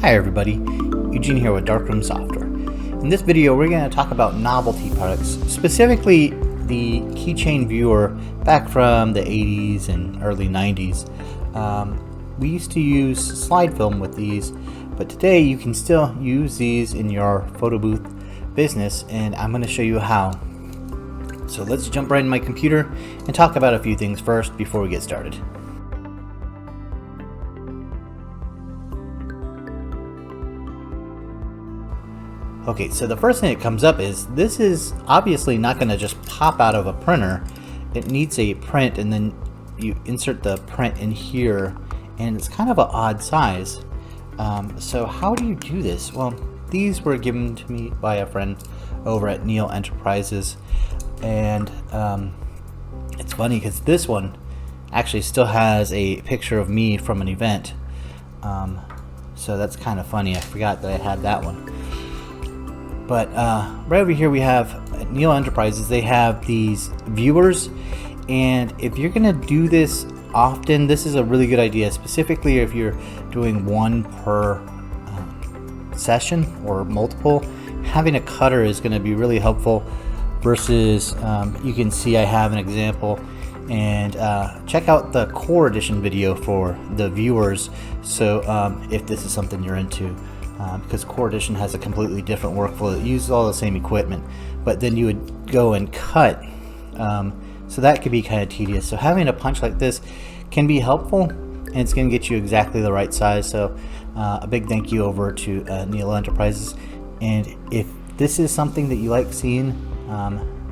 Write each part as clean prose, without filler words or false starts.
Hi everybody, Eugene here with Darkroom Software. In this video we're going to talk about novelty products, specifically the keychain viewer back from the 80s and early 90s. We used to use slide film with these, but today you can still use these in your photo booth business, and I'm going to show you how. So let's jump right in my computer and talk about a few things first before we get started. Okay, so the first thing that comes up is this is obviously not going to just pop out of a printer. It needs a print, and then you insert the print in here, and it's kind of an odd size. So how do you do this? Well, these were given to me by a friend over at Neil Enterprises, and it's funny because this one actually still has a picture of me from an event. So that's kind of funny. I forgot that I had that one. But right over here we have Neil Enterprises. They have these viewers, and if you're gonna do this often, this is a really good idea, specifically if you're doing one per session or multiple. Having a cutter is going to be really helpful versus you can see I have an example, and check out the core edition video for the viewers, so if this is something you're into. Because Core Edition has a completely different workflow that uses all the same equipment, but then you would go and cut, so that could be kind of tedious. So having a punch like this can be helpful, and it's going to get you exactly the right size. So a big thank you over to Neil Enterprises, and if this is something that you like seeing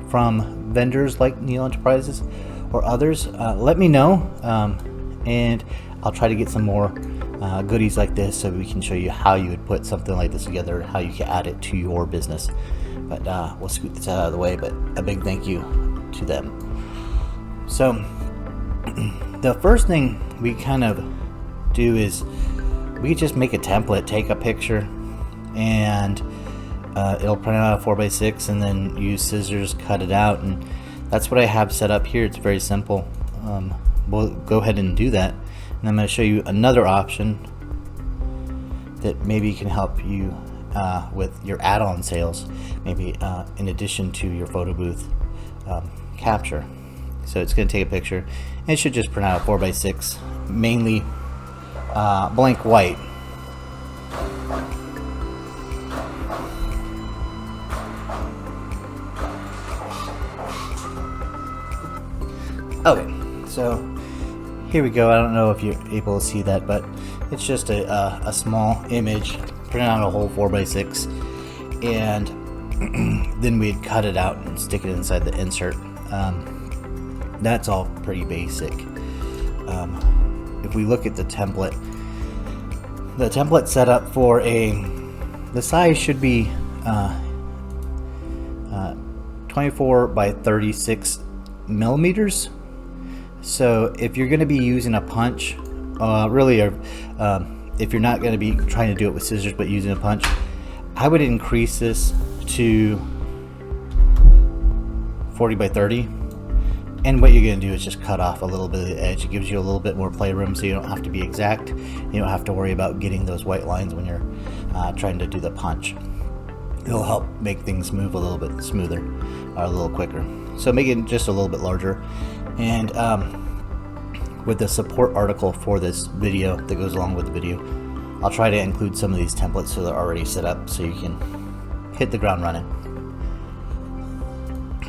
from vendors like Neil Enterprises or others, let me know, and I'll try to get some more goodies like this so we can show you how you would put something like this together, how you can add it to your business. But we'll scoot this out of the way, but a big thank you to them. So the first thing we kind of do is we just make a template, take a picture, and it'll print out a 4x6, and then use scissors, cut it out, and that's what I have set up here. It's very simple. We'll go ahead and do that. And I'm going to show you another option that maybe can help you with your add-on sales, maybe in addition to your photo booth capture. So it's going to take a picture, and it should just print out a 4x6, mainly blank white. Okay, so here we go. I don't know if you're able to see that, but it's just a small image, print out a whole 4x6, and then we'd cut it out and stick it inside the insert. That's all pretty basic. If we look at the template set up for the size should be 24 by 36 millimeters. So if you're going to be using a punch, if you're not going to be trying to do it with scissors but using a punch, I would increase this to 40 by 30. And what you're going to do is just cut off a little bit of the edge. It gives you a little bit more playroom, so you don't have to be exact. You don't have to worry about getting those white lines when you're trying to do the punch. It'll help make things move a little bit smoother or a little quicker. So make it just a little bit larger. And with the support article for this video that goes along with the video, I'll try to include some of these templates so they're already set up so you can hit the ground running.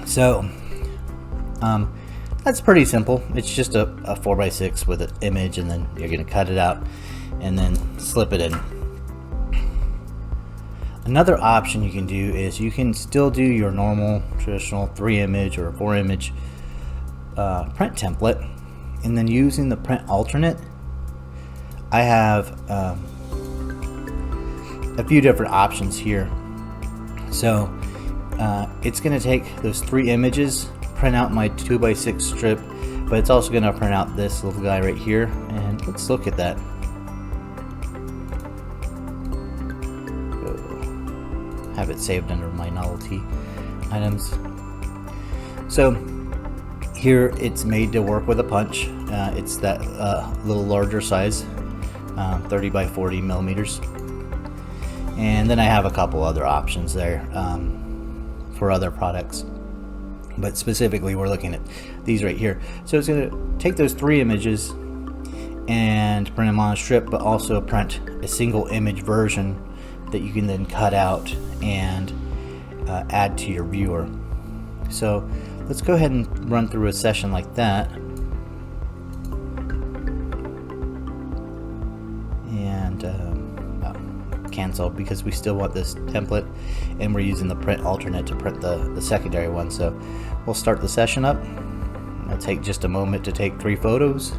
So that's pretty simple. It's just a 4x6 with an image, and then you're going to cut it out and then slip it in. Another option you can do is you can still do your normal traditional 3-image or 4-image print template, and then using the print alternate, I have a few different options here. So it's going to take those 3 images, print out my 2x6 strip, but it's also going to print out this little guy right here, and let's look at that. Have it saved under my novelty items. So here it's made to work with a punch. It's that little larger size, 30 by 40 millimeters. And then I have a couple other options there for other products, but specifically we're looking at these right here. So it's going to take those 3 images and print them on a strip, but also print a single image version that you can then cut out and add to your viewer. So let's go ahead and run through a session like that. And cancel, because we still want this template and we're using the print alternate to print the secondary one. So we'll start the session up. It'll take just a moment to take 3 photos.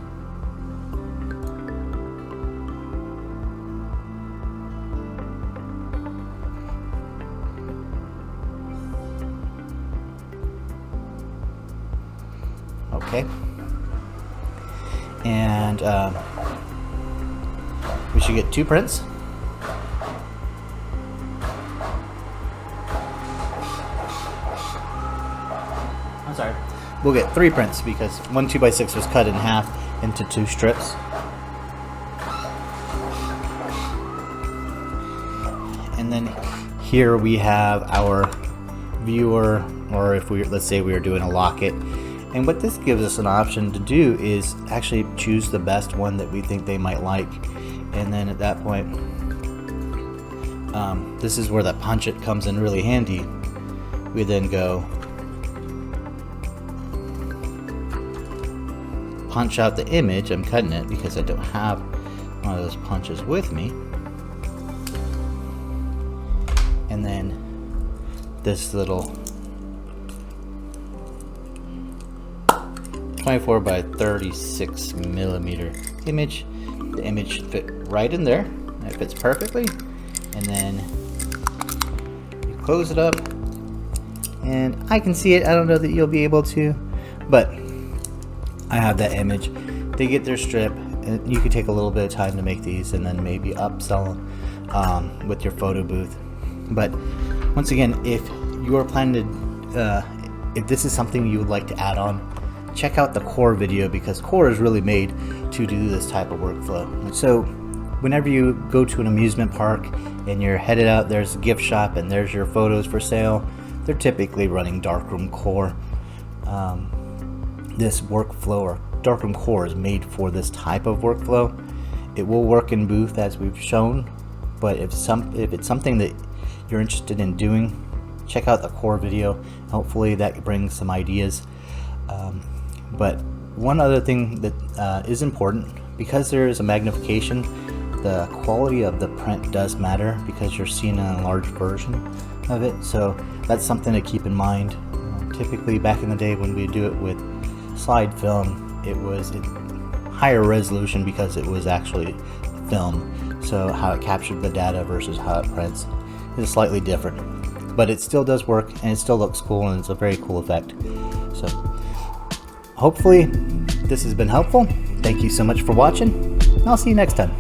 Okay, and we should get 2 prints. I'm sorry, we'll get 3 prints because one 2x6 was cut in half into 2 strips. And then here we have our viewer, or if we, let's say we were doing a locket. And what this gives us an option to do is actually choose the best one that we think they might like. And then at that point, this is where that punch it comes in really handy. We then go punch out the image. I'm cutting it because I don't have one of those punches with me. And then this little 24 by 36 millimeter image. The image should fit right in there. It fits perfectly. And then you close it up, and I can see it. I don't know that you'll be able to, but I have that image. They get their strip, and you could take a little bit of time to make these, and then maybe upsell them with your photo booth. But once again, if you are planning to, if this is something you would like to add on, check out the core video, because core is really made to do this type of workflow. So whenever you go to an amusement park and you're headed out, there's a gift shop and there's your photos for sale. They're typically running Darkroom core. This workflow, or Darkroom core, is made for this type of workflow. It will work in booth as we've shown, but if it's something that you're interested in doing, check out the core video. Hopefully that brings some ideas. But one other thing that is important, because there is a magnification, the quality of the print does matter because you're seeing an enlarged version of it. So that's something to keep in mind. Typically back in the day when we do it with slide film, it was higher resolution because it was actually film. So how it captured the data versus how it prints is slightly different. But it still does work, and it still looks cool, and it's a very cool effect. So hopefully this has been helpful. Thank you so much for watching, and I'll see you next time.